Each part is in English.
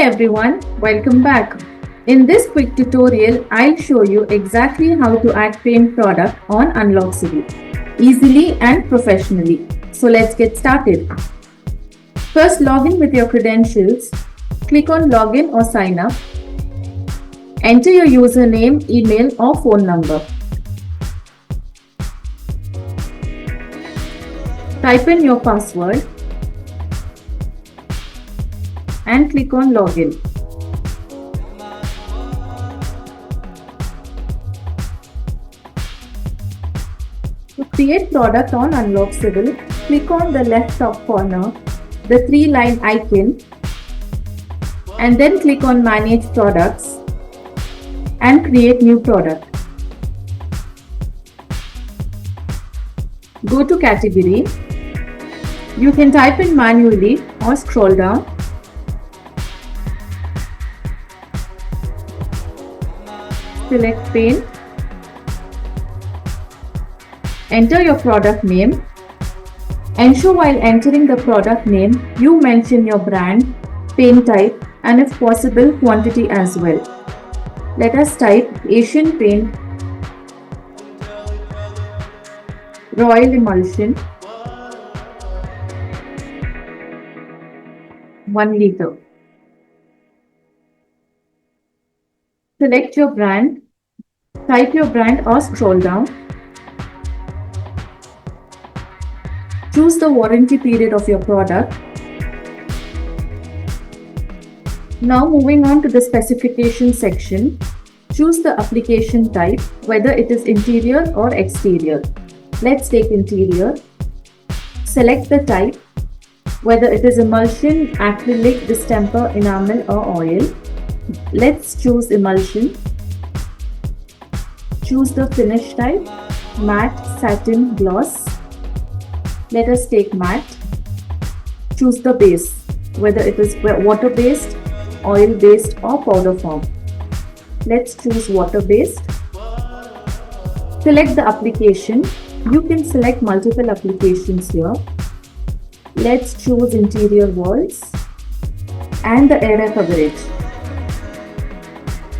everyone, welcome back. In this quick tutorial, I'll show you exactly how to add paint product on Unlock Civil, easily and professionally. So let's get started. First, log in with your credentials. Click on Login or Sign Up. Enter your username, email or phone number. Type in your password and click on Login. To create product on Unlock Civil, click on the left top corner, the 3-line icon, and then click on Manage Products and create new product. Go to Category. You can type in manually or scroll down. Select Paint. Enter your product name. Ensure while entering the product name, you mention your brand, paint type, and if possible, quantity as well. Let us type Asian Paint Royal Emulsion 1 liter. Select your brand, type your brand or scroll down. Choose the warranty period of your product. Now moving on to the specification section, choose the application type, whether it is interior or exterior. Let's take interior. Select the type, whether it is emulsion, acrylic, distemper, enamel or oil. Let's choose emulsion. Choose the finish type, matte, satin, gloss. Let us take matte. Choose the base, whether it is water-based, oil-based or powder form. Let's choose water-based. Select the application. You can select multiple applications here. Let's choose interior walls and the area coverage.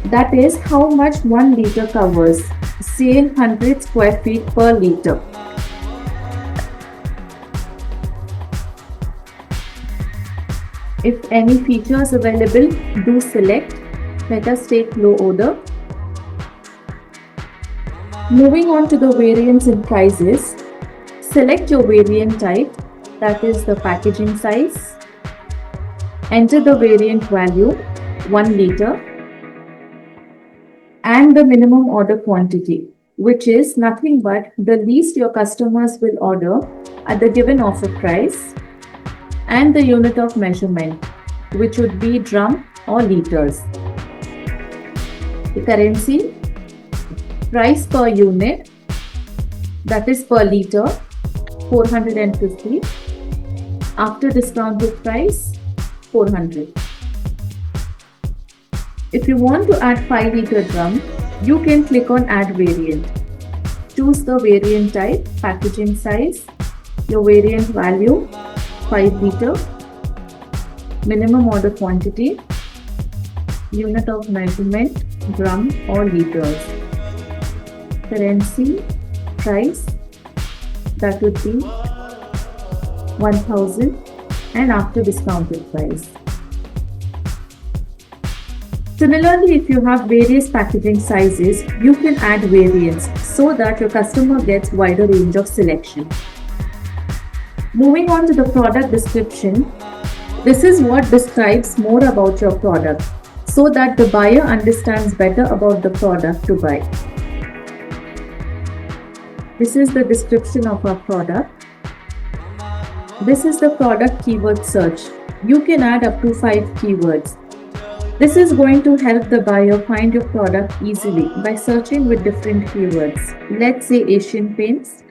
That is how much 1 liter covers, say 100 square feet per liter. If any features available, do select. Let us take low odor. Moving on to the variants and prices, select your variant type, that is the packaging size. Enter the variant value, 1 liter, and the minimum order quantity, which is nothing but the least your customers will order at the given offer price, and the unit of measurement, which would be drum or liters. The currency, price per unit, that is per liter, 450. After discounted price, 400. If you want to add 5 liter drum, you can click on Add Variant. Choose the variant type, packaging size, your variant value, 5 liter, minimum order quantity, unit of measurement, drum or liters. Currency, price, that would be 1000 and after discounted price. Similarly, if you have various packaging sizes, you can add variants so that your customer gets wider range of selection. Moving on to the product description, this is what describes more about your product so that the buyer understands better about the product to buy. This is the description of our product. This is the product keyword search. You can add up to 5 keywords. This is going to help the buyer find your product easily by searching with different keywords. Let's say Asian Paints.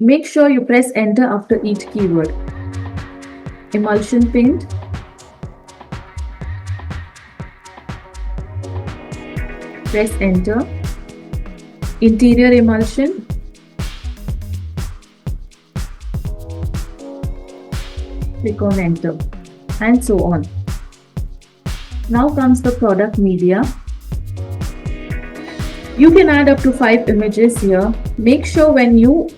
Make sure you press enter after each keyword. Emulsion paint, press enter. Interior emulsion, click on enter, and so on. Now comes the product media. You can add up to 5 images here. Make sure when you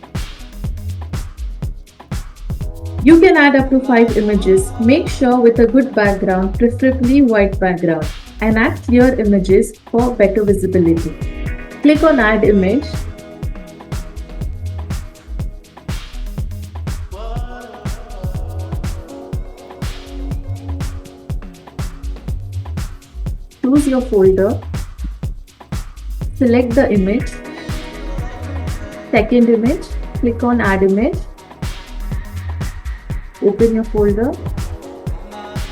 can add up to 5 images. Make sure with a good background, preferably white background, and add clear images for better visibility. Click on add image. Choose your folder. Select the image. Second image. Click on add image. Open your folder.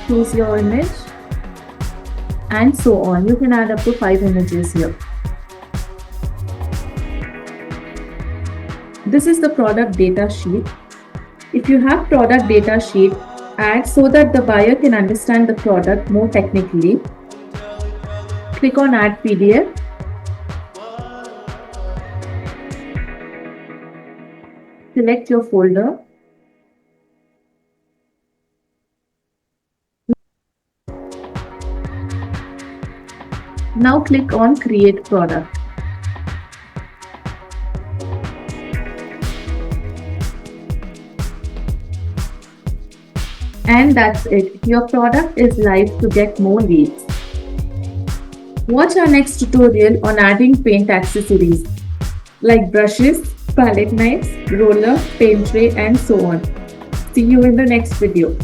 Choose your image. And so on. You can add up to 5 images here. This is the product data sheet. If you have product data sheet, add so that the buyer can understand the product more technically. Click on add PDF. Select your folder. Now click on create product. And that's it. Your product is live to get more leads. Watch our next tutorial on adding paint accessories like brushes, palette knives, roller, paint tray, and so on. See you in the next video.